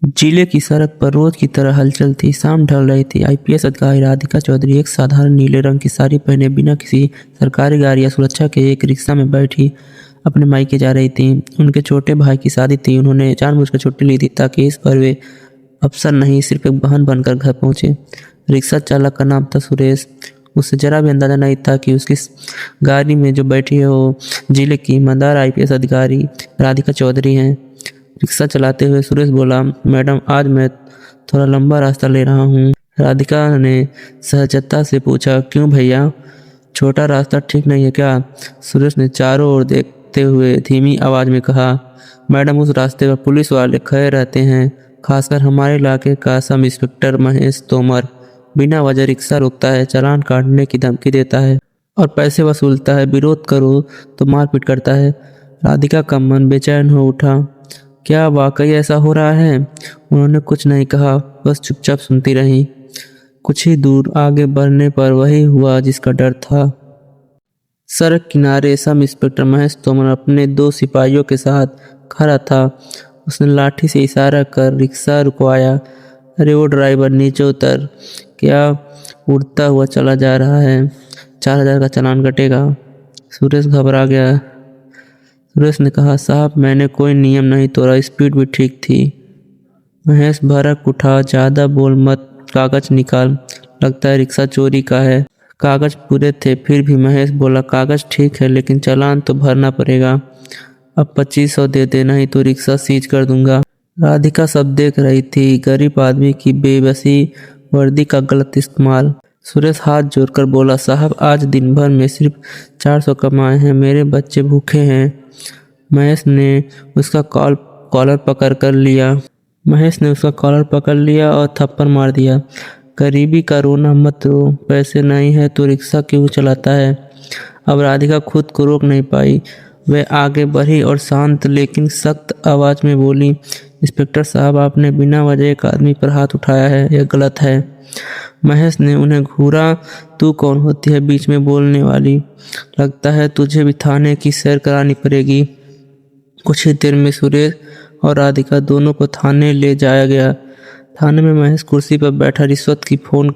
जिले की सड़क पर रोज की तरह हलचल थी। शाम ढल रही थी। आईपीएस अधिकारी राधिका चौधरी एक साधारण नीले रंग की साड़ी पहने बिना किसी सरकारी गाड़ी या सुरक्षा के एक रिक्शा में बैठी अपने मायके जा रही थी। उनके छोटे भाई की शादी थी। उन्होंने जानबूझकर छुट्टी ली थी ताकि इस पर वे अफसर नहीं सिर्फ एक बहन बनकर घर पहुंचे। रिक्शा चालक का नाम था सुरेश। उसे जरा भी अंदाजा नहीं था कि उसकी गाड़ी में जो बैठी है वो जिले की ईमानदार आईपीएस अधिकारी राधिका चौधरी हैं। रिक्शा चलाते हुए सुरेश बोला, मैडम आज मैं थोड़ा लंबा रास्ता ले रहा हूँ। राधिका ने सहजता से पूछा, क्यों भैया, छोटा रास्ता ठीक नहीं है क्या? सुरेश ने चारों ओर देखते हुए धीमी आवाज में कहा, मैडम उस रास्ते पर पुलिस वाले खड़े रहते हैं, खासकर हमारे इलाके का सब इंस्पेक्टर महेश तोमर। बिना वजह रिक्शा रोकता है, चालान काटने की धमकी देता है और पैसे वसूलता है। विरोध करो तो मारपीट करता है। राधिका का मन बेचैन हो उठा। क्या वाकई ऐसा हो रहा है? उन्होंने कुछ नहीं कहा, बस चुपचाप सुनती रही। कुछ ही दूर आगे बढ़ने पर वही हुआ जिसका डर था। सड़क किनारे सब इंस्पेक्टर महेश तोमर अपने 2 सिपाहियों के साथ खड़ा था। उसने लाठी से इशारा कर रिक्शा रुकवाया। अरे वो ड्राइवर, नीचे उतर। क्या उड़ता हुआ चला जा रहा है? 4000 का चालान कटेगा। सुरेश घबरा गया। सुरेश ने कहा, साहब मैंने कोई नियम नहीं तोड़ा, स्पीड भी ठीक थी। महेश भड़क उठा, ज़्यादा बोल मत, कागज निकाल, लगता है रिक्शा चोरी का है। कागज पूरे थे फिर भी महेश बोला, कागज ठीक है लेकिन चालान तो भरना पड़ेगा। अब 2500 दे दे, नहीं तो रिक्शा सीज कर दूंगा। राधिका सब देख रही थी, गरीब आदमी की बेबसी, वर्दी का गलत इस्तेमाल। सुरेश हाथ जोड़कर बोला, साहब आज दिन भर में सिर्फ 400 कमाए हैं, मेरे बच्चे भूखे हैं। महेश ने उसका कॉलर पकड़ लिया और थप्पड़ मार दिया। गरीबी का रोना मत रो, पैसे नहीं है तो रिक्शा क्यों चलाता है? अब राधिका खुद को रोक नहीं पाई। वह आगे बढ़ी और शांत लेकिन सख्त आवाज में बोली, इंस्पेक्टर साहब आपने बिना वजह एक आदमी पर हाथ उठाया है, यह गलत है। महेश ने उन्हें घूरा, तू कौन होती है बीच में बोलने वाली? लगता है तुझे भी थाने की सैर करानी पड़ेगी। कुछ ही देर में सुरेश और राधिका दोनों को थाने ले जाया गया। थाने में महेश कुर्सी पर बैठा रिश्वत की फोन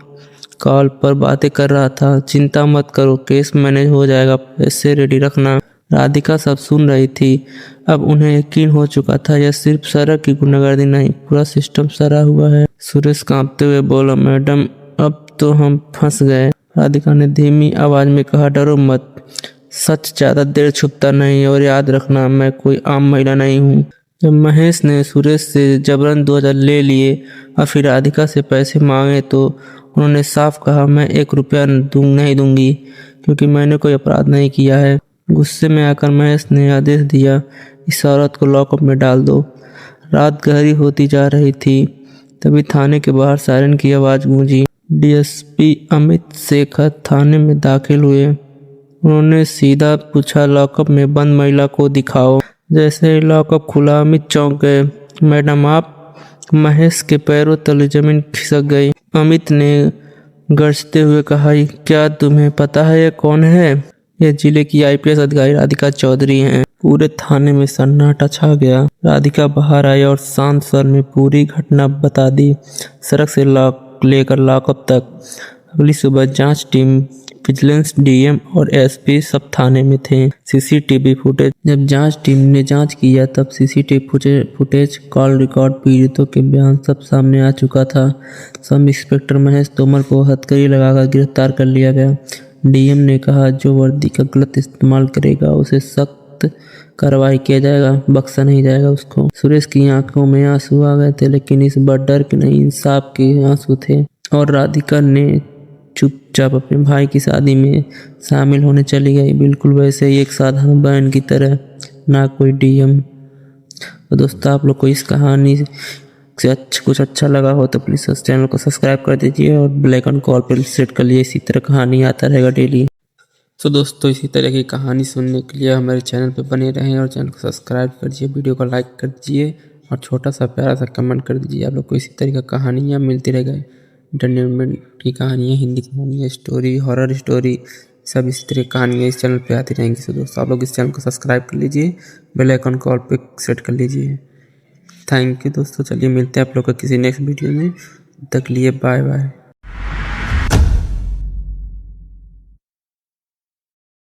कॉल पर बातें कर रहा था। चिंता मत करो, केस मैनेज हो जाएगा, पैसे रेडी रखना। राधिका सब सुन रही थी। अब उन्हें यकीन हो चुका था, यह सिर्फ सड़क की गुंडागर्दी नहीं, पूरा सिस्टम सरा हुआ है। सुरेश कांपते हुए बोला, मैडम अब तो हम फंस गए। राधिका ने धीमी आवाज में कहा, डरो मत, सच ज्यादा देर छुपता नहीं और याद रखना मैं कोई आम महिला नहीं हूँ। जब महेश ने सुरेश से जबरन 2000 ले लिए और फिर राधिका से पैसे मांगे तो उन्होंने साफ कहा, मैं 1 रुपया नहीं दूंगी क्योंकि मैंने कोई अपराध नहीं किया है। गुस्से में आकर महेश ने आदेश दिया, इस औरत को लॉकअप में डाल दो। रात गहरी होती जा रही थी। तभी थाने के बाहर सायरन की आवाज़ गूंजी। डीएसपी अमित शेखर थाने में दाखिल हुए। उन्होंने सीधा पूछा, लॉकअप में बंद महिला को दिखाओ। जैसे ही लॉकअप खुला अमित चौंक गए। मैडम आप? महेश के पैरों तले जमीन खिसक गई। अमित ने गरजते हुए कहा, क्या तुम्हें पता है ये कौन है? ये जिले की आईपीएस अधिकारी राधिका चौधरी हैं। पूरे थाने में सन्नाटा छा गया। राधिका बाहर आई और शांत स्वर में पूरी घटना बता दी, सड़क से लेकर लॉकअप तक। अगली सुबह जांच टीम, विजिलेंस, डीएम और एसपी सब थाने में थे। सीसीटीवी फुटेज, जब जांच टीम ने जांच किया तब सीसीटीवी फुटेज, कॉल रिकॉर्ड, पीड़ितों के बयान सब सामने आ चुका था। सब इंस्पेक्टर महेश तोमर को हथकड़ी लगाकर गिरफ्तार कर लिया गया। डीएम ने कहा, जो वर्दी का गलत इस्तेमाल करेगा उसे सख्त कार्रवाई किया जाएगा, बख्शा नहीं जाएगा उसको। सुरेश की आंखों में आंसू आ गए थे, लेकिन इस बार डर के नहीं, इंसाफ के आंसू थे। और राधिका ने चुपचाप अपने भाई की शादी में शामिल होने चली गई, बिल्कुल वैसे ही एक साधारण बहन की तरह, ना कोई डीएम। तो दोस्तों आप लोग को इस कहानी से कुछ अच्छा लगा हो तो प्लीज़ इस चैनल को सब्सक्राइब कर दीजिए और बेल आइकन को ऑल पर सेट कर लिए। इसी तरह कहानी आता रहेगा डेली। तो दोस्तों इसी तरह की कहानी सुनने के लिए हमारे चैनल पर बने रहें और चैनल को सब्सक्राइब कर दीजिए, वीडियो को लाइक कर दीजिए और छोटा सा प्यारा सा कमेंट कर दीजिए। आप लोग को इसी तरह की कहानियाँ मिलती रहेगा, एंटरटेनमेंट की कहानियाँ, हिंदी कहानियाँ, स्टोरी, हॉरर स्टोरी, सब इस तरह की कहानियाँ इस चैनल पे आती रहेंगी। तो दोस्तों आप लोग इस चैनल को सब्सक्राइब कर लीजिए, बेल आइकन को ऑल पे सेट कर लीजिए। थैंक यू दोस्तों, चलिए मिलते हैं आप लोग का किसी नेक्स्ट वीडियो में। तब तक लिए बाय बाय।